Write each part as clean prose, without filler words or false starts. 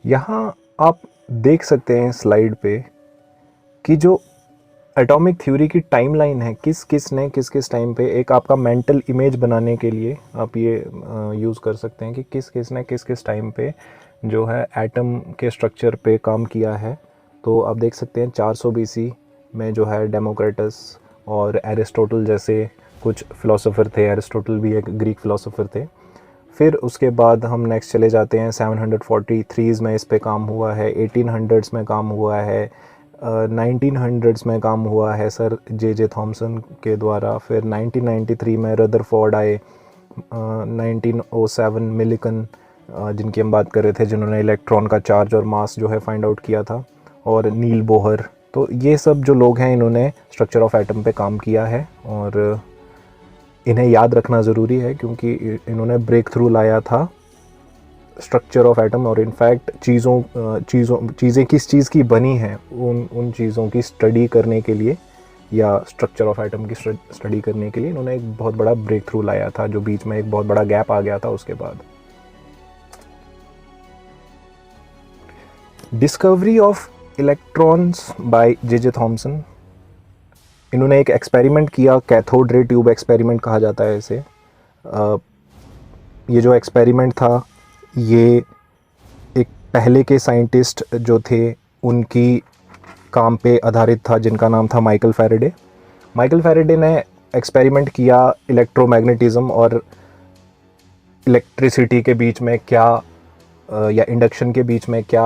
यहाँ आप देख सकते हैं स्लाइड पे कि जो एटॉमिक थ्योरी की टाइमलाइन है, किस किस ने किस किस टाइम पे, एक आपका मेंटल इमेज बनाने के लिए आप ये यूज़ कर सकते हैं कि किस किस ने किस किस टाइम पे जो है एटम के स्ट्रक्चर पे काम किया है। तो आप देख सकते हैं 400 BC में जो है डेमोक्रेटस और एरिस्टोटल जैसे कुछ फ़िलासफ़र थे। एरिस्टोटल भी एक ग्रीक फ़िलासफ़र थे। फिर उसके बाद हम नेक्स्ट चले जाते हैं 743 में इस पे काम हुआ है, 1800s में काम हुआ है, 1900s में काम हुआ है सर जे थॉमसन के द्वारा। फिर 1993 में रदरफोर्ड आए, 1907 मिलिकन जिनकी हम बात कर रहे थे, जिन्होंने इलेक्ट्रॉन का चार्ज और मास जो है फाइंड आउट किया था, और नील बोहर। तो ये सब जो लोग हैं इन्होंने स्ट्रक्चर ऑफ एटम पे काम किया है और इन्हें याद रखना ज़रूरी है क्योंकि इन्होंने ब्रेक थ्रू लाया था स्ट्रक्चर ऑफ एटम। और इनफैक्ट चीज़ें किस चीज़ की बनी हैं उन चीज़ों की स्टडी करने के लिए या स्ट्रक्चर ऑफ एटम की स्टडी करने के लिए इन्होंने एक बहुत बड़ा ब्रेक थ्रू लाया था, जो बीच में एक बहुत बड़ा गैप आ गया था उसके बाद। Discovery of electrons by J Thomson. इन्होंने एक एक्सपेरिमेंट किया, कैथोड रे ट्यूब एक्सपेरिमेंट कहा जाता है इसे। ये जो एक्सपेरिमेंट था ये एक पहले के साइंटिस्ट जो थे उनकी काम पे आधारित था, जिनका नाम था माइकल फैराडे। माइकल फैराडे ने एक्सपेरिमेंट किया इलेक्ट्रोमैग्नेटिज्म और इलेक्ट्रिसिटी के बीच में क्या या इंडक्शन के बीच में क्या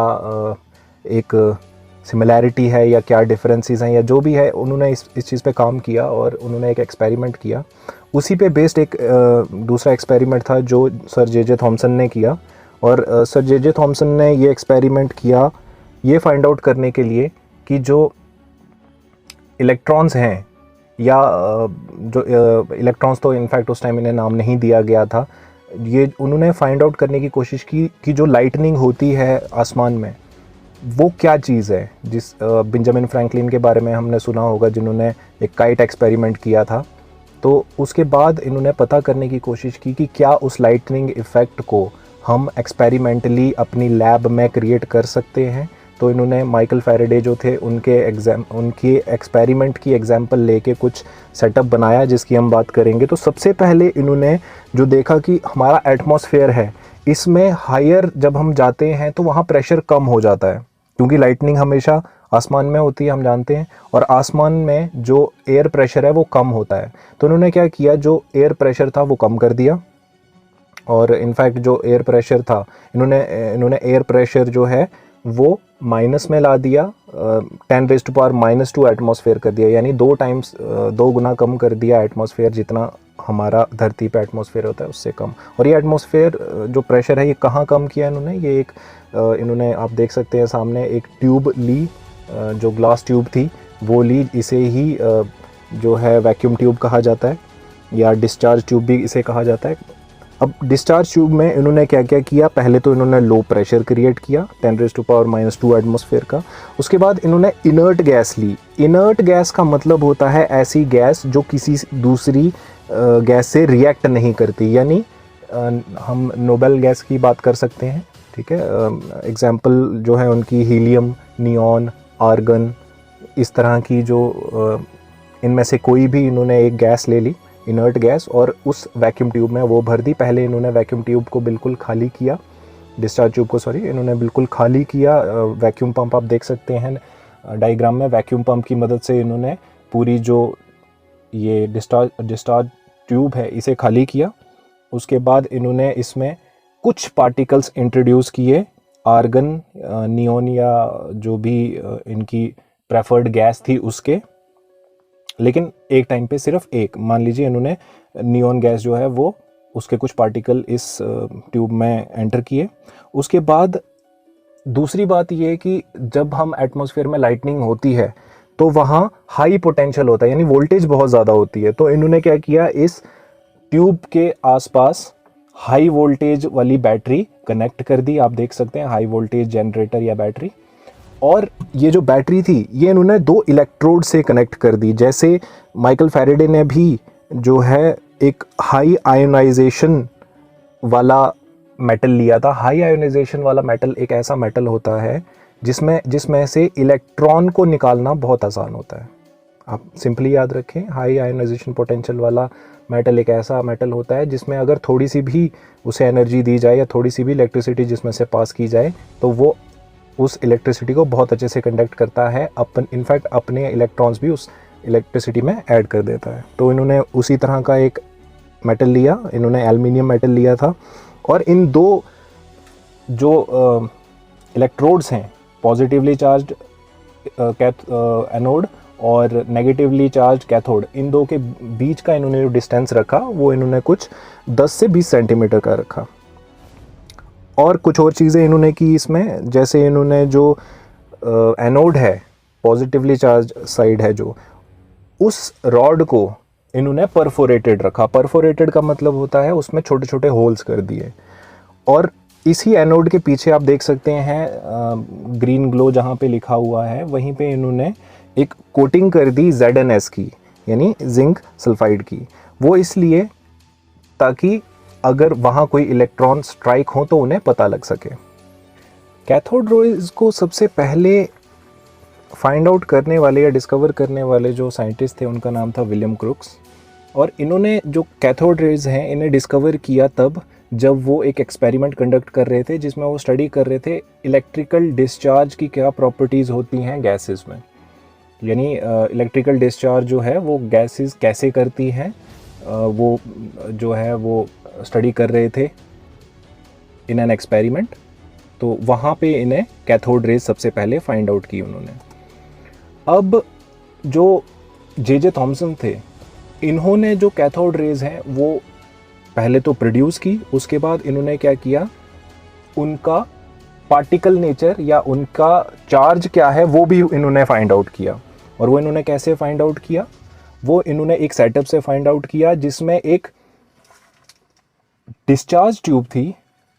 एक सिमिलैरिटी है या क्या डिफरेंसेस हैं या जो भी है, उन्होंने इस चीज़ पे काम किया और उन्होंने एक एक्सपेरिमेंट किया। उसी पे बेस्ड एक दूसरा एक्सपेरिमेंट था जो सर जे थॉमसन ने किया। और सर जे थॉमसन ने ये एक्सपेरिमेंट किया ये फाइंड आउट करने के लिए कि जो इलेक्ट्रॉन्स हैं या जो इलेक्ट्रॉन्स तो इनफैक्ट उस टाइम इन्हें नाम नहीं दिया गया था, ये उन्होंने फाइंड आउट करने की कोशिश की कि जो लाइटनिंग होती है आसमान में वो क्या चीज़ है। जिस बेंजामिन फ्रैंकलिन के बारे में हमने सुना होगा, जिन्होंने एक काइट एक्सपेरिमेंट किया था। तो उसके बाद इन्होंने पता करने की कोशिश की कि क्या उस लाइटनिंग इफ़ेक्ट को हम एक्सपेरिमेंटली अपनी लैब में क्रिएट कर सकते हैं। तो इन्होंने माइकल फैराडे जो थे उनके एक्सपेरिमेंट की एग्जाम्पल लेके कुछ सेटअप बनाया जिसकी हम बात करेंगे। तो सबसे पहले इन्होंने जो देखा कि हमारा एटमॉस्फेयर है, इसमें हायर जब हम जाते हैं तो वहाँ प्रेशर कम हो जाता है, क्योंकि लाइटनिंग हमेशा आसमान में होती है, हम जानते हैं, और आसमान में जो एयर प्रेशर है वो कम होता है। तो इन्होंने क्या किया, जो एयर प्रेशर था वो कम कर दिया, और इनफैक्ट जो एयर प्रेशर था इन्होंने एयर प्रेशर जो है वो माइनस में ला दिया, 10⁻⁻² एटमॉस्फेयर कर दिया, यानी 2 गुना कम कर दिया एटमॉस्फेयर, जितना हमारा धरती पे एटमॉस्फेयर होता है उससे कम। और ये एटमॉस्फेयर जो प्रेशर है ये कहाँ कम किया इन्होंने, ये एक इन्होंने आप देख सकते हैं सामने एक ट्यूब ली, जो ग्लास ट्यूब थी वो ली, इसे ही जो है वैक्यूम ट्यूब कहा जाता है या डिस्चार्ज ट्यूब भी इसे कहा जाता है। अब डिस्चार्ज ट्यूब में इन्होंने क्या क्या किया, पहले तो इन्होंने लो प्रेशर क्रिएट किया 10⁻⁻² एटमॉस्फेयर का। उसके बाद इन्होंने इनर्ट गैस ली। इनर्ट गैस का मतलब होता है ऐसी गैस जो किसी दूसरी गैस से रिएक्ट नहीं करती, यानी हम नोबेल गैस की बात कर सकते हैं, ठीक है। एग्जाम्पल जो है उनकी हीलियम, नियॉन, आर्गन, इस तरह की जो इनमें से कोई भी इन्होंने एक गैस ले ली, इनर्ट गैस, और उस वैक्यूम ट्यूब में वो भर दी। पहले इन्होंने वैक्यूम ट्यूब को बिल्कुल खाली किया, डिस्चार्ज ट्यूब को इन्होंने बिल्कुल खाली किया। वैक्यूम पंप आप देख सकते हैं डायग्राम में, वैक्यूम पंप की मदद से इन्होंने पूरी जो ये डिस्चार्ज ट्यूब है इसे खाली किया। उसके बाद इन्होंने इसमें कुछ पार्टिकल्स इंट्रोड्यूस किए, आर्गन, नियॉन या जो भी इनकी प्रेफर्ड गैस थी उसके, लेकिन एक टाइम पे सिर्फ एक, मान लीजिए इन्होंने नियॉन गैस जो है वो उसके कुछ पार्टिकल इस ट्यूब में एंटर किए। उसके बाद दूसरी बात ये है कि जब हम एटमॉस्फेयर में लाइटनिंग होती है तो वहाँ हाई पोटेंशियल होता है, यानी वोल्टेज बहुत ज़्यादा होती है। तो इन्होंने क्या किया, इस ट्यूब के आसपास हाई वोल्टेज वाली बैटरी कनेक्ट कर दी। आप देख सकते हैं हाई वोल्टेज जनरेटर या बैटरी, और ये जो बैटरी थी ये इन्होंने 2 इलेक्ट्रोड से कनेक्ट कर दी। जैसे माइकल फैराडे ने भी जो है एक हाई आयोनाइजेशन वाला मेटल लिया था। हाई आयोनाइजेशन वाला मेटल एक ऐसा मेटल होता है जिसमें से इलेक्ट्रॉन को निकालना बहुत आसान होता है। आप सिंपली याद रखें, हाई आयोनाइजेशन पोटेंशियल वाला मेटल एक ऐसा मेटल होता है जिसमें अगर थोड़ी सी भी उसे एनर्जी दी जाए या थोड़ी सी भी इलेक्ट्रिसिटी जिसमें से पास की जाए तो वो उस इलेक्ट्रिसिटी को बहुत अच्छे से कंडक्ट करता है, इनफैक्ट अपने इलेक्ट्रॉन्स भी उस इलेक्ट्रिसिटी में ऐड कर देता है। तो इन्होंने उसी तरह का एक मेटल लिया, इन्होंने एल्युमिनियम मेटल लिया था, और इन दो जो इलेक्ट्रोड्स हैं, पॉजिटिवली चार्ज्ड एनोड और नेगेटिवली चार्ज कैथोड, इन दो के बीच का इन्होंने जो डिस्टेंस रखा वो इन्होंने कुछ 10 से 20 सेंटीमीटर का रखा। और कुछ और चीज़ें इन्होंने की इसमें, जैसे इन्होंने जो एनोड है, पॉजिटिवली चार्ज साइड है जो, उस रॉड को इन्होंने परफोरेटेड रखा। परफोरेटेड का मतलब होता है उसमें छोटे छोटे होल्स कर दिए। और इसी एनोड के पीछे आप देख सकते हैं ग्रीन ग्लो जहाँ पे लिखा हुआ है, वहीं पे इन्होंने एक कोटिंग कर दी ZnS की, यानी जिंक सल्फाइड की। वो इसलिए ताकि अगर वहाँ कोई इलेक्ट्रॉन स्ट्राइक हो तो उन्हें पता लग सके। कैथोड रेज़ को सबसे पहले फाइंड आउट करने वाले या डिस्कवर करने वाले जो साइंटिस्ट थे उनका नाम था विलियम क्रुक्स। और इन्होंने जो कैथोड रेज़ हैं इन्हें डिस्कवर किया तब जब वो एक एक्सपेरिमेंट कंडक्ट कर रहे थे जिसमें वो स्टडी कर रहे थे इलेक्ट्रिकल डिस्चार्ज की क्या प्रॉपर्टीज़ होती हैं गैसेस में, यानी इलेक्ट्रिकल डिस्चार्ज जो है वो गैसेस कैसे करती हैं, वो जो है वो स्टडी कर रहे थे इन एन एक्सपेरिमेंट। तो वहाँ पे इन्हें कैथोड रेज सबसे पहले फाइंड आउट की उन्होंने। अब जो जे थॉमसन थे, इन्होंने जो कैथोड रेज हैं वो पहले तो प्रोड्यूस की, उसके बाद इन्होंने क्या किया, उनका पार्टिकल नेचर या उनका चार्ज क्या है वो भी इन्होंने फाइंड आउट किया। और वो इन्होंने कैसे फाइंड आउट किया, वो इन्होंने एक सेटअप से फाइंड आउट किया जिसमें एक डिस्चार्ज ट्यूब थी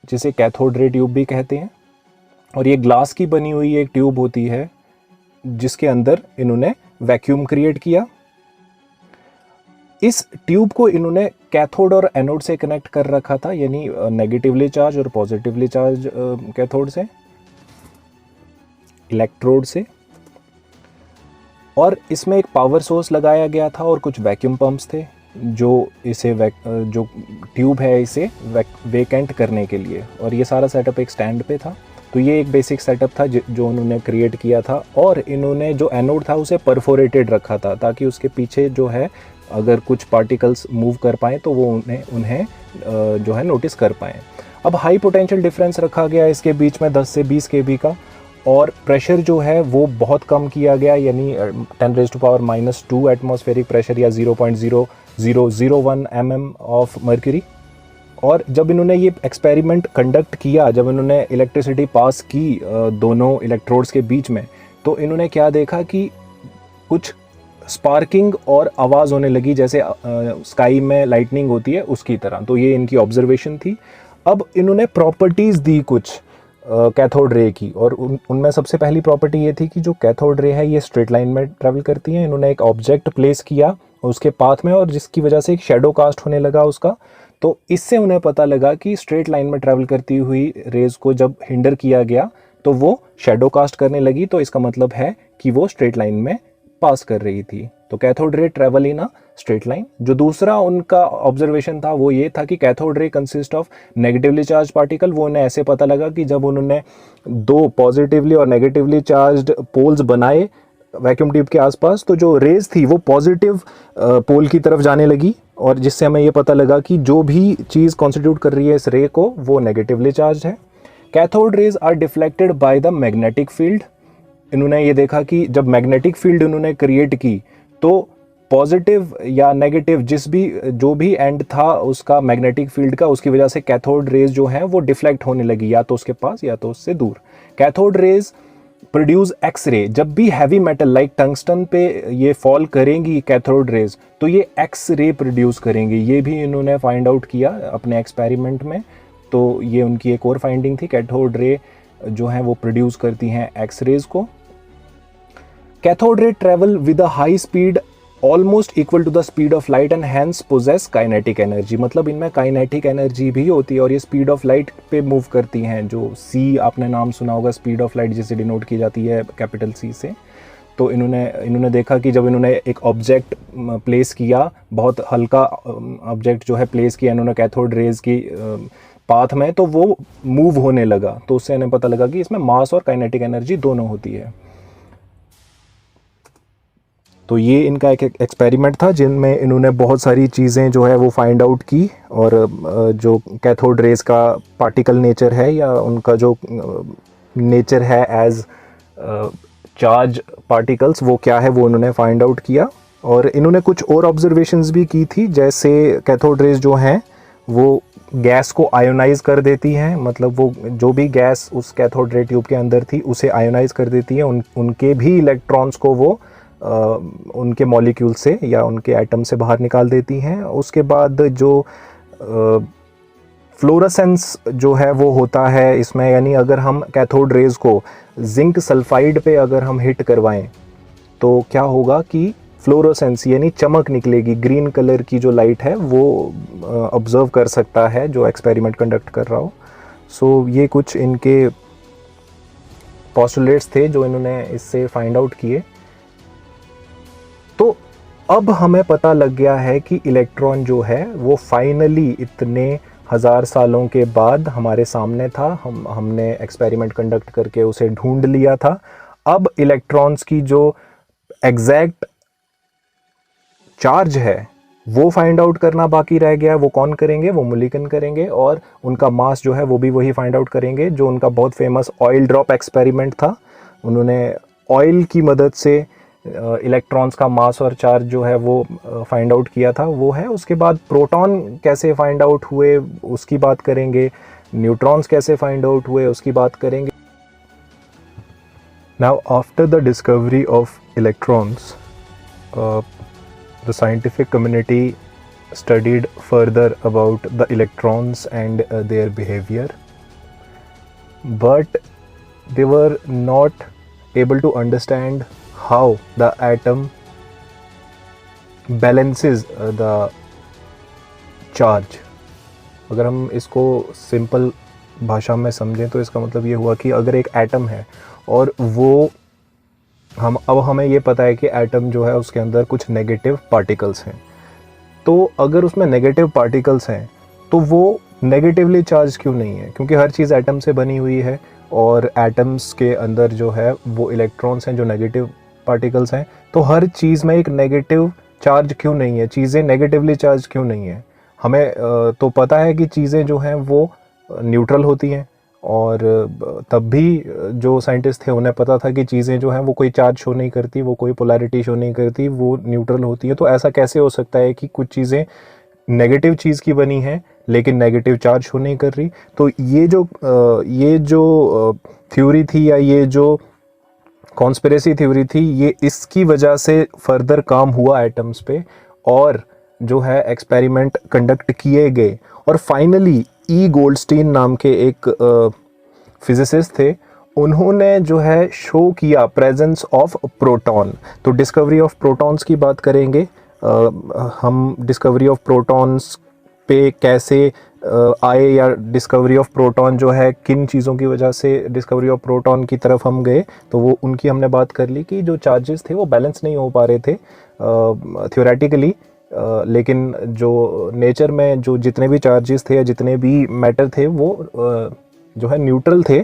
जिसे कैथोड रे ट्यूब भी कहते हैं, और ये ग्लास की बनी हुई एक ट्यूब होती है जिसके अंदर इन्होंने वैक्यूम क्रिएट किया। इस ट्यूब को इन्होंने कैथोड और एनोड से कनेक्ट कर रखा था, यानी नेगेटिवली चार्ज और पॉजिटिवली चार्ज कैथोड से, इलेक्ट्रोड से, और इसमें एक पावर सोर्स लगाया गया था और कुछ वैक्यूम पंप्स थे जो इसे जो ट्यूब है इसे वेकेंट करने के लिए। और ये सारा सेटअप एक स्टैंड पे था। तो ये एक बेसिक सेटअप था जो उन्होंने क्रिएट किया था। और इन्होंने जो एनोड था उसे परफोरेटेड रखा था ताकि उसके पीछे जो है अगर कुछ पार्टिकल्स मूव कर पाएँ तो वो उन्हें जो है नोटिस कर पाएँ। अब हाई पोटेंशियल डिफरेंस रखा गया इसके बीच में 10 से 20 kV का, और प्रेशर जो है वो बहुत कम किया गया, यानी 10⁻⁻² एटमॉस्फेरिक प्रेशर या 0.0001 mm ऑफ मर्क्यूरी। और जब इन्होंने ये एक्सपेरिमेंट कंडक्ट किया, जब इन्होंने इलेक्ट्रिसिटी पास की दोनों इलेक्ट्रोड्स के बीच में, तो इन्होंने क्या देखा कि कुछ स्पार्किंग और आवाज़ होने लगी जैसे स्काई में लाइटनिंग होती है उसकी तरह। तो ये इनकी ऑब्जर्वेशन थी। अब इन्होंने प्रॉपर्टीज़ दी कुछ कैथोड रे की, और उनमें सबसे पहली प्रॉपर्टी ये थी कि जो कैथोड रे है ये स्ट्रेट लाइन में ट्रैवल करती है। इन्होंने एक ऑब्जेक्ट प्लेस किया उसके पाथ में और जिसकी वजह से एक शेडो कास्ट होने लगा उसका। तो इससे उन्हें पता लगा कि स्ट्रेट लाइन में ट्रैवल करती हुई रेज को जब हिंडर किया गया तो वो शेडो कास्ट करने लगी, तो इसका मतलब है कि वो स्ट्रेट लाइन में पास कर रही थी। तो cathode ray travel in a straight line. जो दूसरा उनका ऑब्जर्वेशन था वो ये था कि cathode ray consist of negatively charge particle. वो उन्हें ऐसे पता लगा कि जब उन्होंने दो पॉजिटिवली और नेगेटिवली चार्ज्ड पोल्स बनाए वैक्यूम ट्यूब के आसपास, तो जो रेज थी वो पॉजिटिव पोल की तरफ जाने लगी, और जिससे हमें ये पता लगा कि जो भी चीज़ कॉन्स्टिट्यूट कर रही है इस रे को वो नेगेटिवली चार्ज है। Cathode rays are deflected by the magnetic field. इन्होंने ये देखा कि जब मैग्नेटिक फील्ड इन्होंने क्रिएट की तो पॉजिटिव या नेगेटिव जो भी एंड था उसका मैग्नेटिक फील्ड का, उसकी वजह से कैथोड रेज जो है वो डिफ्लेक्ट होने लगी, या तो उसके पास या तो उससे दूर। Cathode rays produce X ray. जब भी हैवी मेटल लाइक टंगस्टन पे ये फॉल करेंगी कैथोड रेज तो ये एक्स रे प्रोड्यूस करेंगी। ये भी इन्होंने फाइंड आउट किया अपने एक्सपेरिमेंट में। तो ये उनकी एक और फाइंडिंग थी, कैथोड रे जो है वो प्रोड्यूस करती हैं एक्स रेज को। Cathode ray travel with a high speed almost equal to the speed of light and hence possess kinetic energy. मतलब इनमें काइनेटिक एनर्जी भी होती है और ये स्पीड ऑफ लाइट पे मूव करती हैं। जो सी आपने नाम सुना होगा, स्पीड ऑफ लाइट जिसे डिनोट की जाती है कैपिटल सी से। तो इन्होंने देखा कि जब इन्होंने एक ऑब्जेक्ट प्लेस किया, बहुत हल्का ऑब्जेक्ट जो है प्लेस किया इन्होंने कैथोड रेज की पाथ में, तो वो मूव होने लगा। तो उससे इन्हें पता लगा कि इसमें मास और काइनेटिक एनर्जी दोनों होती है। तो ये इनका एक एक्सपेरिमेंट था जिनमें इन्होंने बहुत सारी चीज़ें जो है वो फाइंड आउट की, और जो कैथोड रेज का पार्टिकल नेचर है या उनका जो नेचर है एज चार्ज पार्टिकल्स, वो क्या है वो उन्होंने फाइंड आउट किया। और इन्होंने कुछ और ऑब्जर्वेशंस भी की थी, जैसे कैथोड रेज जो हैं वो गैस को आयोनाइज कर देती हैं। मतलब वो जो भी गैस उस कैथोड रे ट्यूब के अंदर थी उसे आयोनाइज कर देती है। उनके भी इलेक्ट्रॉन्स को वो उनके मॉलिक्यूल से या उनके एटम से बाहर निकाल देती हैं। उसके बाद जो फ्लोरोसेंस जो है वो होता है इसमें, यानी अगर हम कैथोड रेज को जिंक सल्फाइड पे अगर हम हिट करवाएं तो क्या होगा कि फ्लोरोसेंस यानी चमक निकलेगी, ग्रीन कलर की जो लाइट है वो ऑब्जर्व कर सकता है जो एक्सपेरिमेंट कंडक्ट कर रहा हो। सो ये कुछ इनके पोस्टुलेट्स थे जो इन्होंने इससे फाइंड आउट किए। तो अब हमें पता लग गया है कि इलेक्ट्रॉन जो है वो फाइनली इतने हज़ार सालों के बाद हमारे सामने था। हमने एक्सपेरिमेंट कंडक्ट करके उसे ढूंढ लिया था। अब इलेक्ट्रॉन्स की जो एग्जैक्ट चार्ज है वो फाइंड आउट करना बाकी रह गया है। वो कौन करेंगे? वो मुलिकन करेंगे, और उनका मास जो है वो भी वही फाइंड आउट करेंगे जो उनका बहुत फेमस ऑयल ड्रॉप एक्सपेरिमेंट था। उन्होंने ऑयल की मदद से इलेक्ट्रॉन्स का मास और चार्ज जो है वो फाइंड आउट किया था, वो है। उसके बाद प्रोटॉन कैसे फाइंड आउट हुए उसकी बात करेंगे, न्यूट्रॉन्स कैसे फाइंड आउट हुए उसकी बात करेंगे। Now after the discovery of electrons, the scientific community studied further about the electrons and their behavior, but they were not able to understand how the atom balances the charge. अगर हम इसको simple भाषा में समझें तो इसका मतलब ये हुआ कि अगर एक एटम है और वो अब हमें ये पता है कि एटम जो है उसके अंदर कुछ नेगेटिव पार्टिकल्स हैं, तो अगर उसमें नेगेटिव पार्टिकल्स हैं तो वो नेगेटिवली चार्ज क्यों नहीं है? क्योंकि हर चीज़ एटम से बनी हुई है और एटम्स के अंदर जो है वो इलेक्ट्रॉन्स हैं जो नेगेटिव पार्टिकल्स हैं। तो हर चीज़ में एक नेगेटिव चार्ज क्यों नहीं है? चीज़ें नेगेटिवली चार्ज क्यों नहीं है? हमें तो पता है कि चीज़ें जो हैं वो न्यूट्रल होती हैं, और तब भी जो साइंटिस्ट थे उन्हें पता था कि चीज़ें जो हैं वो कोई चार्ज शो नहीं करती, वो कोई पोलैरिटी शो नहीं करती, वो न्यूट्रल होती है। तो ऐसा कैसे हो सकता है कि कुछ चीज़ें नेगेटिव चीज़ की बनी हैं लेकिन नेगेटिव चार्ज शो नहीं कर रही? तो ये जो थ्योरी थी या ये जो कॉन्स्पिरेसी थ्योरी थी, ये इसकी वजह से फर्दर काम हुआ एटम्स पे, और जो है एक्सपेरिमेंट कंडक्ट किए गए। और फाइनली ई गोल्डस्टीन नाम के एक फिजिसिस्ट थे, उन्होंने जो है शो किया प्रेजेंस ऑफ प्रोटॉन। तो डिस्कवरी ऑफ प्रोटॉन्स की बात करेंगे। हम डिस्कवरी ऑफ प्रोटॉन्स पे कैसे आए, या डिस्कवरी ऑफ प्रोटॉन जो है किन चीज़ों की वजह से डिस्कवरी ऑफ प्रोटॉन की तरफ हम गए, तो वो उनकी हमने बात कर ली कि जो चार्जेस थे वो बैलेंस नहीं हो पा रहे थे थ्योरेटिकली, लेकिन जो नेचर में जो जितने भी चार्जेस थे या जितने भी मैटर थे वो जो है न्यूट्रल थे।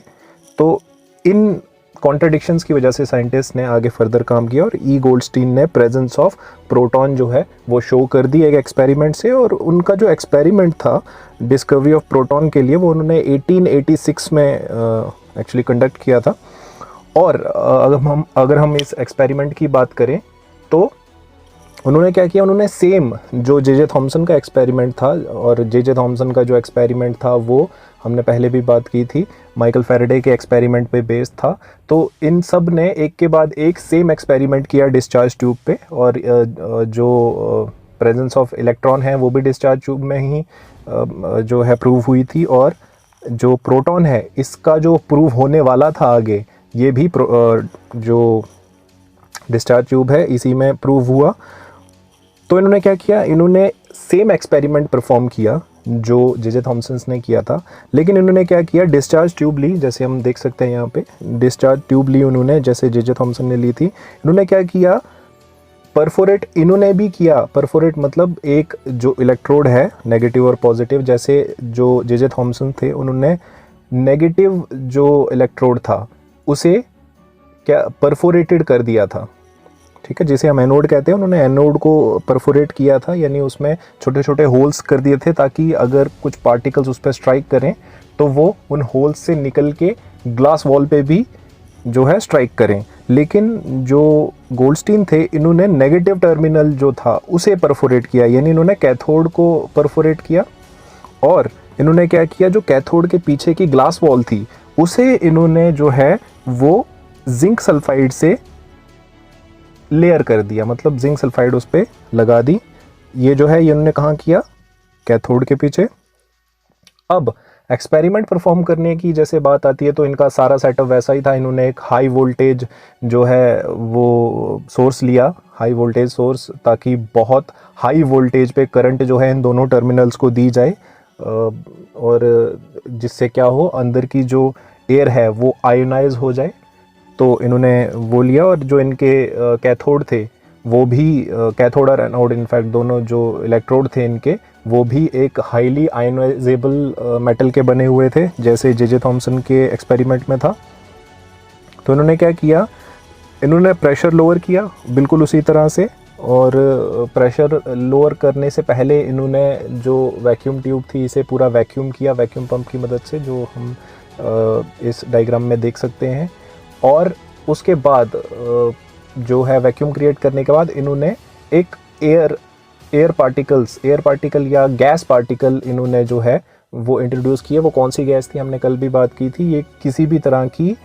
तो इन कॉन्ट्रडिक्शंस की वजह से साइंटिस्ट ने आगे फर्दर काम किया और ई गोल्डस्टीन ने प्रेजेंस ऑफ प्रोटॉन जो है वो शो कर दी एक एक्सपेरिमेंट से। और उनका जो एक्सपेरिमेंट था डिस्कवरी ऑफ प्रोटॉन के लिए वो उन्होंने 1886 में एक्चुअली कंडक्ट किया था। और अगर हम इस एक्सपेरिमेंट की बात करें तो उन्होंने क्या किया, उन्होंने सेम जो जे थॉमसन का एक्सपेरिमेंट था, और जे थॉमसन का जो एक्सपेरिमेंट था वो हमने पहले भी बात की थी, माइकल फैराडे के एक्सपेरिमेंट पे बेस्ड था। तो इन सब ने एक के बाद एक सेम एक्सपेरिमेंट किया डिस्चार्ज ट्यूब पे, और जो प्रेजेंस ऑफ इलेक्ट्रॉन है वो भी डिस्चार्ज ट्यूब में ही जो है प्रूव हुई थी, और जो प्रोटॉन है इसका जो प्रूव होने वाला था आगे, ये भी जो डिस्चार्ज ट्यूब है इसी में प्रूव हुआ। तो इन्होंने क्या किया, इन्होंने सेम एक्सपेरिमेंट परफॉर्म किया जो जे थॉमसन ने किया था, लेकिन इन्होंने क्या किया, डिस्चार्ज ट्यूब ली, जैसे हम देख सकते हैं यहाँ पे डिस्चार्ज ट्यूब ली उन्होंने, जैसे जे थॉमसन ने ली थी। इन्होंने क्या किया, परफोरेट इन्होंने भी किया। परफोरेट मतलब एक जो इलेक्ट्रोड है नेगेटिव और पॉजिटिव, जैसे जो जे थॉमसन थे उन्होंने नेगेटिव जो इलेक्ट्रोड था उसे क्या परफोरेटेड कर दिया था, ठीक है, जिसे हम एनोड कहते हैं। उन्होंने एनोड को परफोरेट किया था, यानी उसमें छोटे छोटे होल्स कर दिए थे ताकि अगर कुछ पार्टिकल्स उस पर स्ट्राइक करें तो वो उन होल्स से निकल के ग्लास वॉल पे भी जो है स्ट्राइक करें। लेकिन जो गोल्डस्टीन थे इन्होंने नेगेटिव टर्मिनल जो था उसे परफोरेट किया, यानी इन्होंने कैथोड को परफोरेट किया, और इन्होंने क्या किया, जो कैथोड के पीछे की ग्लास वॉल थी उसे इन्होंने जो है वो जिंक सल्फाइड से लेयर कर दिया, मतलब जिंक सल्फाइड उस पर लगा दी। ये जो है ये उन्होंने कहाँ किया, कैथोड के पीछे। अब एक्सपेरिमेंट परफॉर्म करने की जैसे बात आती है तो इनका सारा सेटअप वैसा ही था। इन्होंने एक हाई वोल्टेज जो है वो सोर्स लिया, हाई वोल्टेज सोर्स, ताकि बहुत हाई वोल्टेज पे करंट जो है इन दोनों टर्मिनल्स को दी जाए, और जिससे क्या हो, अंदर की जो एयर है वो आयोनाइज हो जाए। तो इन्होंने वो लिया, और जो इनके कैथोड थे वो भी, कैथोड और एनोड इनफैक्ट दोनों जो इलेक्ट्रोड थे इनके, वो भी एक हाईली आयोनाइजेबल मेटल के बने हुए थे, जैसे जे थॉमसन के एक्सपेरिमेंट में था। तो इन्होंने क्या किया, इन्होंने प्रेशर लोअर किया बिल्कुल उसी तरह से, और प्रेशर लोअर करने से पहले इन्होंने जो वैक्यूम ट्यूब थी इसे पूरा वैक्यूम किया, वैक्यूम पंप की मदद से, जो हम इस डायग्राम में देख सकते हैं। और उसके बाद जो है वैक्यूम क्रिएट करने के बाद इन्होंने एक एयर पार्टिकल या गैस पार्टिकल इन्होंने जो है वो इंट्रोड्यूस किए। वो कौन सी गैस थी, हमने कल भी बात की थी, ये किसी भी तरह की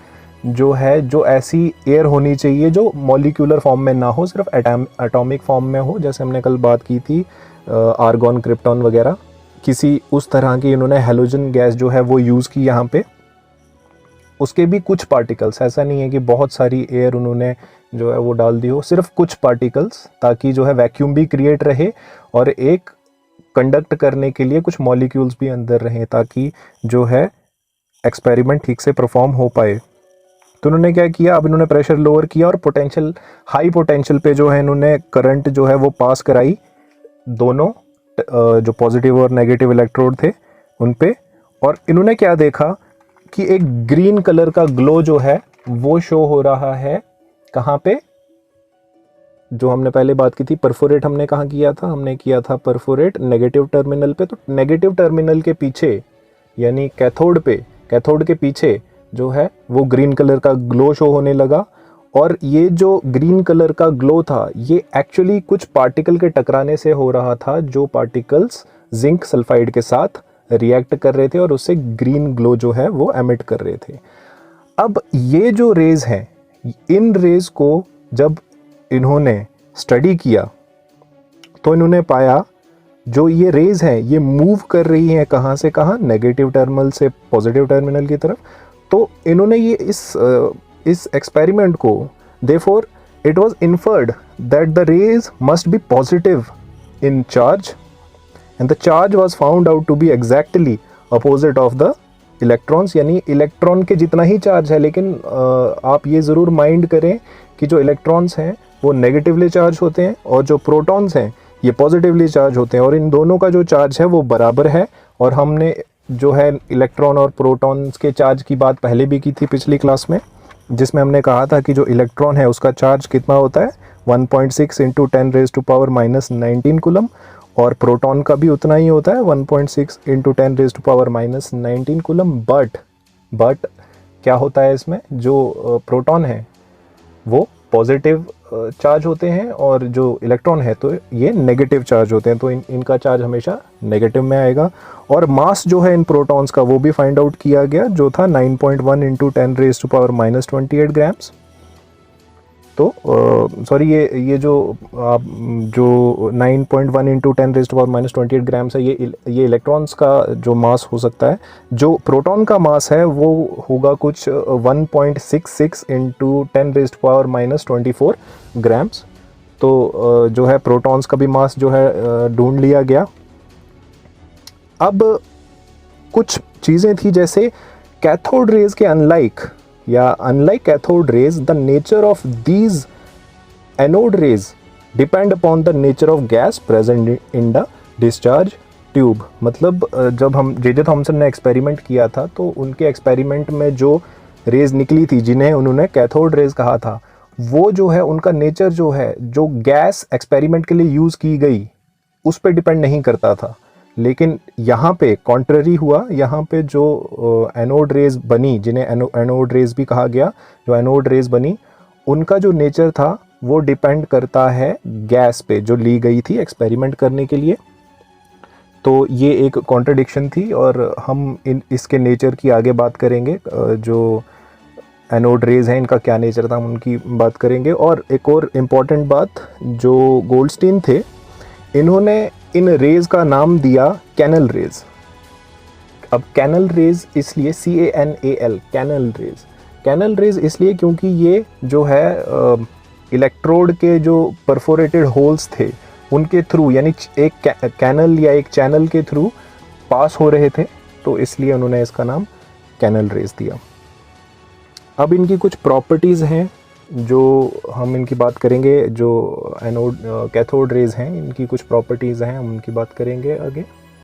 जो है, जो ऐसी एयर होनी चाहिए जो मॉलिक्यूलर फॉर्म में ना हो, सिर्फ एटॉमिक फॉर्म में हो, जैसे हमने कल बात की थी आर्गॉन, क्रिप्टॉन वगैरह, किसी उस तरह की इन्होंने हैलोजन गैस जो है वो यूज़ की यहाँ पे। उसके भी कुछ पार्टिकल्स, ऐसा नहीं है कि बहुत सारी एयर उन्होंने जो है वो डाल दी हो, सिर्फ कुछ पार्टिकल्स, ताकि जो है वैक्यूम भी क्रिएट रहे और एक कंडक्ट करने के लिए कुछ मॉलिक्यूल्स भी अंदर रहें, ताकि जो है एक्सपेरिमेंट ठीक से परफॉर्म हो पाए। तो उन्होंने क्या किया, अब इन्होंने प्रेशर लोअर किया और पोटेंशियल, हाई पोटेंशियल पे जो है इन्होंने करंट जो है वो पास कराई दोनों जो पॉजिटिव और नेगेटिव इलेक्ट्रोड थे उन पे। और इन्होंने क्या देखा कि एक ग्रीन कलर का ग्लो जो है वो शो हो रहा है, कहाँ पे, जो हमने पहले बात की थी, परफोरेट हमने कहाँ किया था, हमने किया था परफोरेट नेगेटिव टर्मिनल पे। तो नेगेटिव टर्मिनल के पीछे, यानी कैथोड पे, कैथोड के पीछे जो है वो ग्रीन कलर का ग्लो शो होने लगा। और ये जो ग्रीन कलर का ग्लो था ये एक्चुअली कुछ पार्टिकल के टकराने से हो रहा था, जो पार्टिकल्स जिंक सल्फाइड के साथ रिएक्ट कर रहे थे और उससे ग्रीन ग्लो जो है वो एमिट कर रहे थे। अब ये जो रेज हैं, इन रेज को जब इन्होंने स्टडी किया तो इन्होंने पाया जो ये रेज हैं ये मूव कर रही हैं कहाँ से कहाँ, नेगेटिव टर्मिनल से पॉजिटिव टर्मिनल की तरफ। तो इन्होंने ये इस एक्सपेरिमेंट को, therefore it was inferred that the rays must be positive in charge and the charge was found out to be exactly opposite of the electrons, यानी इलेक्ट्रॉन के जितना ही चार्ज है। लेकिन आप ये ज़रूर माइंड करें कि जो इलेक्ट्रॉन्स हैं वो नेगेटिवली चार्ज होते हैं और जो प्रोटॉन्स हैं ये पॉजिटिवली चार्ज होते हैं, और इन दोनों का जो चार्ज है वो बराबर है। और हमने जो है इलेक्ट्रॉन और प्रोटॉन्स के चार्ज की बात पहले भी की थी पिछली क्लास में, जिसमें हमने कहा था कि जो इलेक्ट्रॉन है उसका चार्ज कितना होता है, 1.6 इंटू 10⁻⁻⁻19 कूलम, और प्रोटॉन का भी उतना ही होता है 1.6 इंटू 10⁻⁻19 कूलम। बट क्या होता है इसमें, जो प्रोटॉन है वो पॉजिटिव चार्ज होते हैं और जो इलेक्ट्रॉन है तो ये नेगेटिव चार्ज होते हैं, तो इनका चार्ज हमेशा नेगेटिव में आएगा। और मास जो है इन प्रोटॉन्स का वो भी फाइंड आउट किया गया, जो था 9.1 इंटू 10⁻⁻28 ग्राम्स। तो सॉरी, ये जो 9.1 इंटू 10⁻⁻28 ग्राम्स है, ये इलेक्ट्रॉन्स का जो मास हो सकता है। जो प्रोटॉन का मास है वो होगा कुछ 1.66 इंटू 10⁻⁻24 ग्राम्स। तो जो है प्रोटॉन्स का भी मास जो है ढूंढ लिया गया। अब कुछ चीज़ें थी, जैसे कैथोड रेज के unlike cathode rays, the nature of these anode rays depend upon the nature of gas present in the discharge tube. मतलब जब हम जे थॉमसन ने एक्सपेरिमेंट किया था तो उनके एक्सपेरिमेंट में जो रेज निकली थी जिन्हें उन्होंने कैथोड रेज कहा था, वो जो है उनका नेचर जो है, जो गैस एक्सपेरिमेंट के लिए यूज़ की गई उस पर डिपेंड नहीं करता था। लेकिन यहाँ पे कॉन्ट्ररी हुआ, यहाँ पे जो एनोड रेज बनी, जिन्हें एनोड रेज भी कहा गया, जो एनोड रेज बनी उनका जो नेचर था वो डिपेंड करता है गैस पे जो ली गई थी एक्सपेरिमेंट करने के लिए। तो ये एक कॉन्ट्रडिक्शन थी और हम इसके नेचर की आगे बात करेंगे। जो एनोड रेज हैं इनका क्या नेचर था हम उनकी बात करेंगे। और एक और इम्पॉर्टेंट बात, जो गोल्डस्टीन थे इन्होंने इन रेज का नाम दिया कैनल रेज। अब कैनल रेज इसलिए CANAL कैनल रेज इसलिए क्योंकि ये जो है इलेक्ट्रोड के जो परफोरेटेड होल्स थे उनके थ्रू, यानी एक कैनल या एक चैनल के थ्रू पास हो रहे थे, तो इसलिए उन्होंने इसका नाम कैनल रेज दिया। अब इनकी कुछ प्रॉपर्टीज़ हैं जो हम इनकी बात करेंगे। जो एनोड कैथोड रेज हैं इनकी कुछ प्रॉपर्टीज़ हैं, हम उनकी बात करेंगे आगे।